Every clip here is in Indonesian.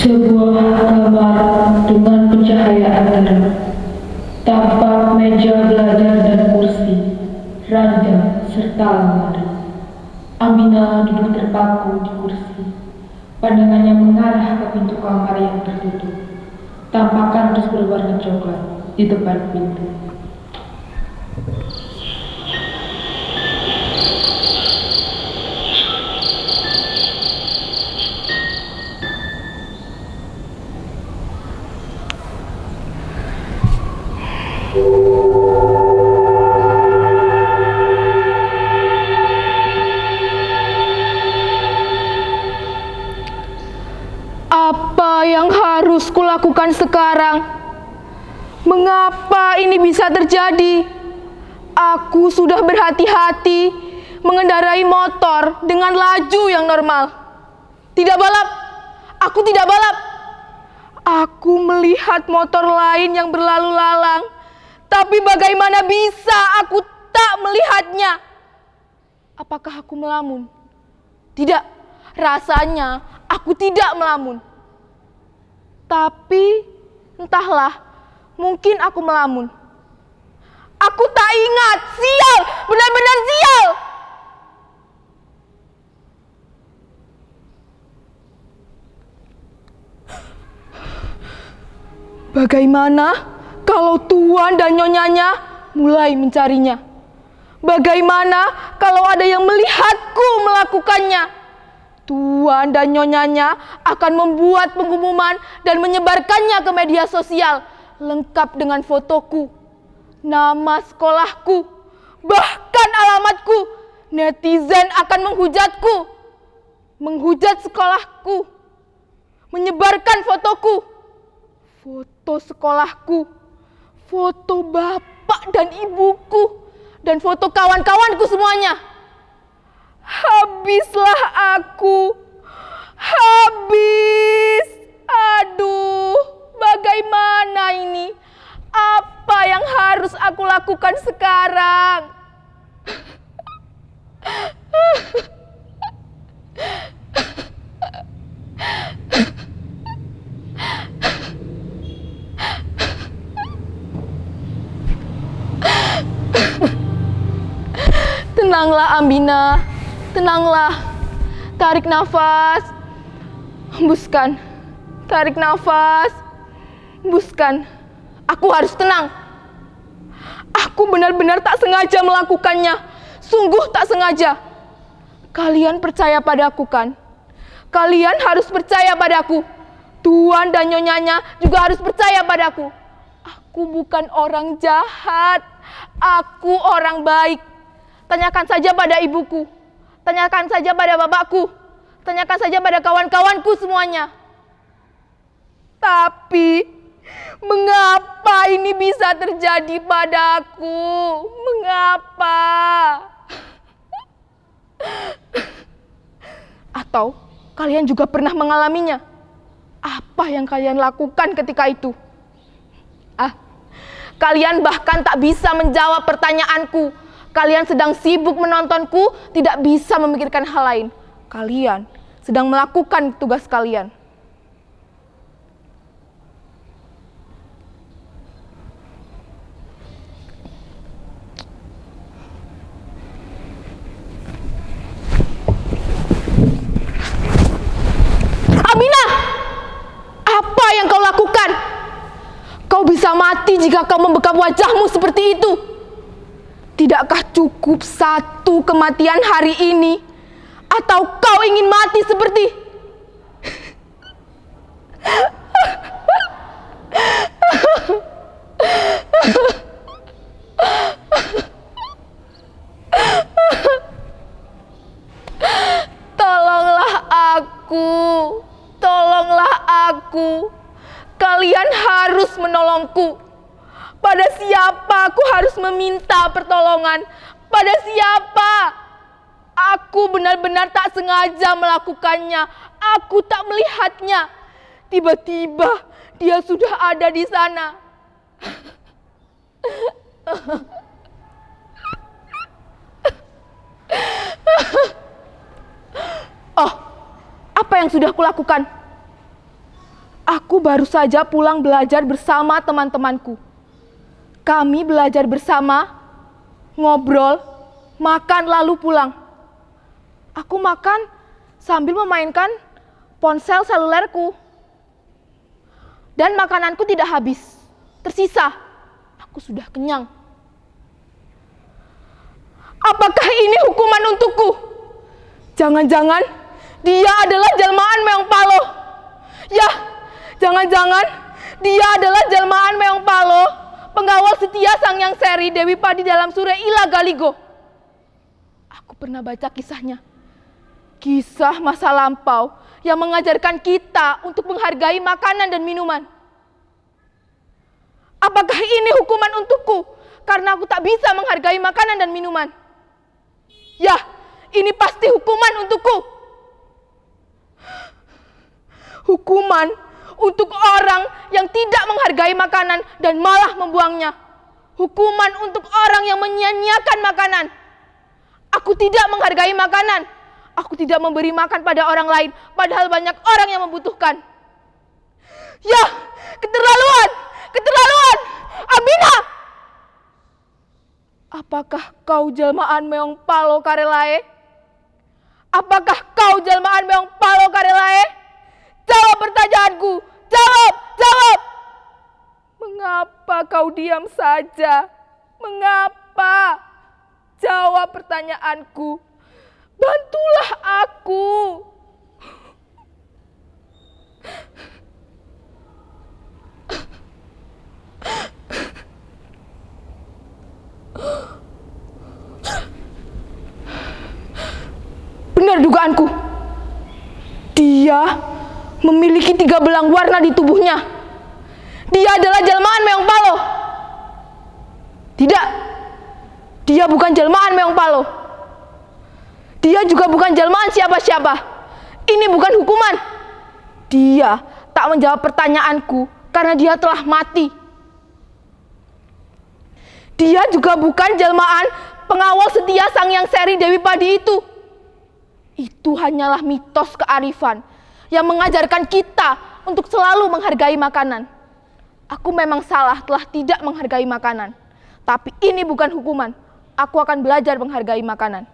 Sebuah kamar dengan pencahayaan terang, tampak meja belajar dan kursi, ranjang serta lemari. Aminah duduk terpaku di kursi. Pandangannya mengarah ke pintu kamar yang tertutup. Tampak kardus berwarna coklat di depan pintu. Apa yang harus kulakukan sekarang? Mengapa ini bisa terjadi? Aku sudah berhati-hati mengendarai motor dengan laju yang normal. Tidak balap, aku tidak balap. Aku melihat motor lain yang berlalu lalang, tapi bagaimana bisa aku tak melihatnya? Apakah aku melamun? Tidak, rasanya aku tidak melamun. Tapi entahlah, mungkin aku melamun. Aku tak ingat, sial, benar-benar sial. Bagaimana kalau Tuan dan Nyonyanya mulai mencarinya? Bagaimana kalau ada yang melihatku melakukannya? Tuan dan Nyonyanya akan membuat pengumuman dan menyebarkannya ke media sosial, lengkap dengan fotoku, nama sekolahku, bahkan alamatku. Netizen akan menghujat sekolahku, menyebarkan fotoku, foto sekolahku, foto bapak dan ibuku, dan foto kawan-kawanku semuanya. Habislah aku. Habis. Aduh, bagaimana ini? Apa yang harus aku lakukan sekarang? Tenanglah Aminah, tenanglah. Tarik nafas, hembuskan. Tarik nafas, hembuskan. Aku harus tenang. Aku benar-benar tak sengaja melakukannya. Sungguh tak sengaja. Kalian percaya padaku kan? Kalian harus percaya padaku. Tuan dan Nyonyanya juga harus percaya padaku. Aku bukan orang jahat. Aku orang baik. Tanyakan saja pada ibuku, tanyakan saja pada bapakku, tanyakan saja pada kawan-kawanku semuanya. Tapi, mengapa ini bisa terjadi padaku? Mengapa? Atau kalian juga pernah mengalaminya? Apa yang kalian lakukan ketika itu? Kalian bahkan tak bisa menjawab pertanyaanku. Kalian sedang sibuk menontonku, tidak bisa memikirkan hal lain. Kalian sedang melakukan tugas kalian. Aminah! Apa yang kau lakukan? Kau bisa mati jika kau membekap wajahmu seperti itu. Tidakkah cukup satu kematian hari ini? Atau kau ingin mati seperti... Tolonglah aku. Tolonglah aku. Kalian harus menolongku. Pada siapa aku harus meminta pertolongan? Pada siapa? Aku benar-benar tak sengaja melakukannya. Aku tak melihatnya. Tiba-tiba dia sudah ada di sana. Oh, apa yang sudah kulakukan? Aku baru saja pulang belajar bersama teman-temanku. Kami belajar bersama, ngobrol, makan lalu pulang. Aku makan sambil memainkan ponsel selulerku. Dan makananku tidak habis, tersisa. Aku sudah kenyang. Apakah ini hukuman untukku? Jangan-jangan dia adalah jelmaan Meong Palo. Ya, jangan-jangan dia adalah jelmaan Meong Palo, pengawal setia Sang Hyang Seri Dewi Padi dalam surah Ila Galigo. Aku pernah baca kisahnya. Kisah masa lampau yang mengajarkan kita untuk menghargai makanan dan minuman. Apakah ini hukuman untukku karena aku tak bisa menghargai makanan dan minuman? Ya, ini pasti hukuman untukku. Hukuman untuk orang yang tidak menghargai makanan dan malah membuangnya. Hukuman untuk orang yang menyia-nyiakan makanan. Aku tidak menghargai makanan. Aku tidak memberi makan pada orang lain, padahal banyak orang yang membutuhkan. Ya, keterlaluan! Keterlaluan! Abina! Apakah kau jelmaan Meong Palo Karelae? Apakah kau jelmaan Meong Palo Karelae? Jawab pertanyaanku! Jawab! Jawab! Mengapa kau diam saja? Mengapa? Jawab pertanyaanku. Bantulah aku. Benar dugaanku. Dia memiliki 3 belang warna di tubuhnya. Dia adalah jelmaan Meong Palo. Tidak. Dia bukan jelmaan Meong Palo. Dia juga bukan jelmaan siapa-siapa. Ini bukan hukuman. Dia tak menjawab pertanyaanku karena dia telah mati. Dia juga bukan jelmaan pengawal setia Sang Hyang Seri Dewi Padi itu. Itu hanyalah mitos kearifan yang mengajarkan kita untuk selalu menghargai makanan. Aku memang salah telah tidak menghargai makanan. Tapi ini bukan hukuman. Aku akan belajar menghargai makanan.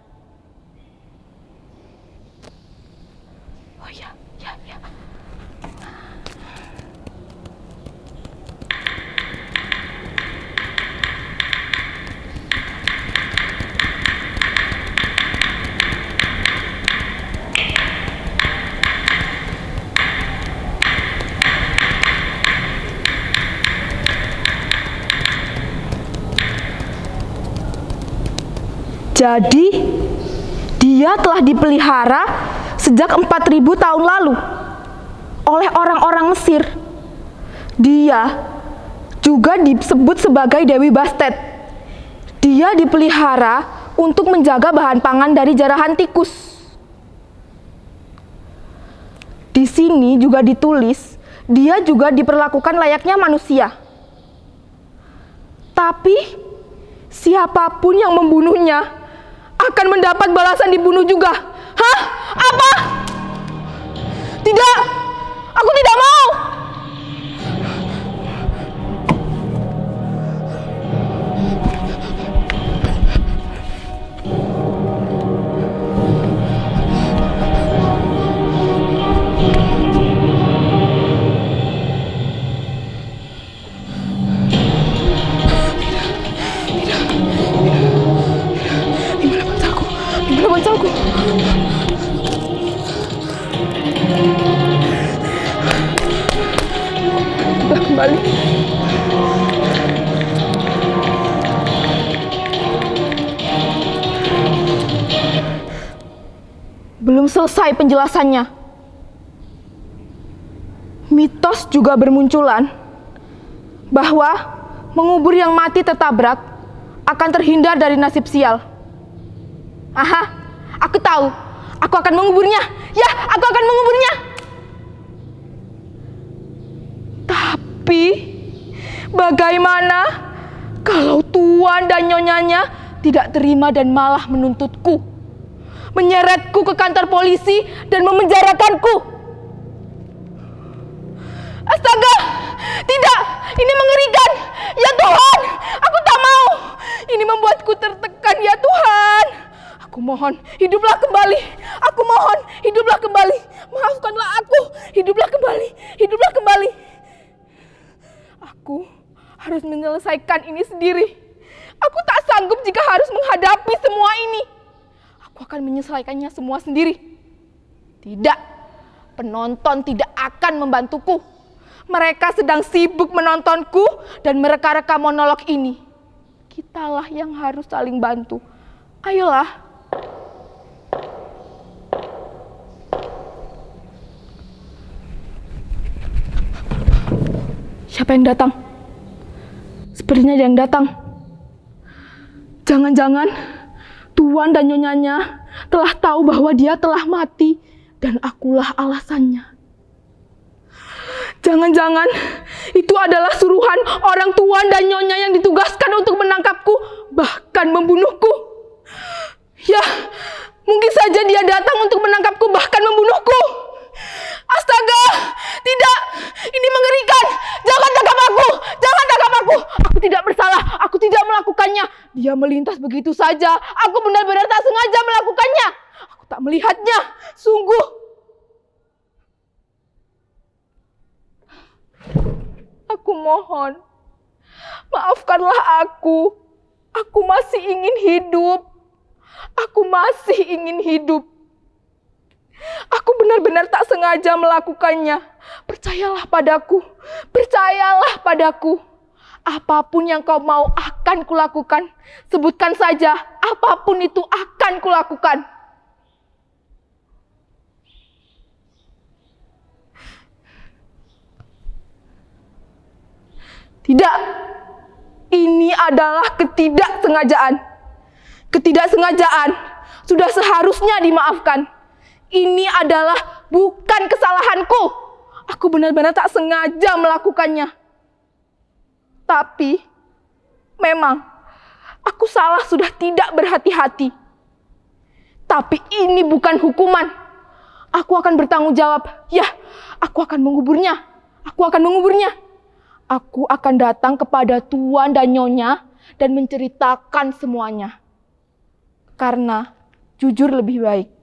Oh ya, ya, ya. Jadi, dia telah dipelihara sejak 4.000 tahun lalu oleh orang-orang Mesir. Dia juga disebut sebagai Dewi Bastet. Dia dipelihara untuk menjaga bahan pangan dari jarahan tikus. Di sini juga ditulis, dia juga diperlakukan layaknya manusia. Tapi, siapapun yang membunuhnya akan mendapat balasan dibunuh juga. Hah? Apa? Tidak! Aku tidak mau! Udah kembali. Belum selesai penjelasannya. Mitos juga bermunculan bahwa mengubur yang mati tertabrak akan terhindar dari nasib sial. Aha, aku tahu. Aku akan menguburnya. Ya, aku akan menguburnya. Tapi, bagaimana kalau tuan dan nyonyanya tidak terima dan malah menuntutku, menyeretku ke kantor polisi dan memenjarakanku? Astaga! Tidak! Ini mengerikan! Ya Tuhan! Aku tak mau! Ini membuatku tertekan, ya Tuhan! Aku mohon, hiduplah kembali! Aku mohon, hiduplah kembali! Maafkanlah aku! Hiduplah kembali! Hiduplah kembali! Aku harus menyelesaikan ini sendiri. Aku tak sanggup jika harus menghadapi semua ini. Aku akan menyelesaikannya semua sendiri. Tidak, penonton tidak akan membantuku. Mereka sedang sibuk menontonku dan mereka-reka monolog ini. Kitalah yang harus saling bantu. Ayolah. Siapa yang datang? Sepertinya ada yang datang. Jangan-jangan Tuan dan Nyonyanya telah tahu bahwa dia telah mati dan akulah alasannya. Jangan-jangan itu adalah suruhan orang Tuan dan Nyonya yang ditugaskan untuk menangkapku, bahkan membunuhku. Ya, mungkin saja dia datang untuk menangkapku, bahkan membunuhku. Astaga, tidak, ini mengerikan. Jangan tangkap aku, jangan tangkap aku. Aku tidak bersalah, aku tidak melakukannya. Dia melintas begitu saja, aku benar-benar tak sengaja melakukannya. Aku tak melihatnya, sungguh. Aku mohon, maafkanlah aku. Aku masih ingin hidup. Aku masih ingin hidup. Aku benar-benar tak sengaja melakukannya. Percayalah padaku. Percayalah padaku. Apapun yang kau mau akan kulakukan. Sebutkan saja, apapun itu akan kulakukan. Tidak. Ini adalah ketidaksengajaan. Ketidaksengajaan sudah seharusnya dimaafkan. Ini adalah bukan kesalahanku. Aku benar-benar tak sengaja melakukannya. Tapi memang aku salah sudah tidak berhati-hati. Tapi ini bukan hukuman. Aku akan bertanggung jawab. Ya, aku akan menguburnya. Aku akan menguburnya. Aku akan datang kepada Tuan dan Nyonya dan menceritakan semuanya. Karena jujur lebih baik.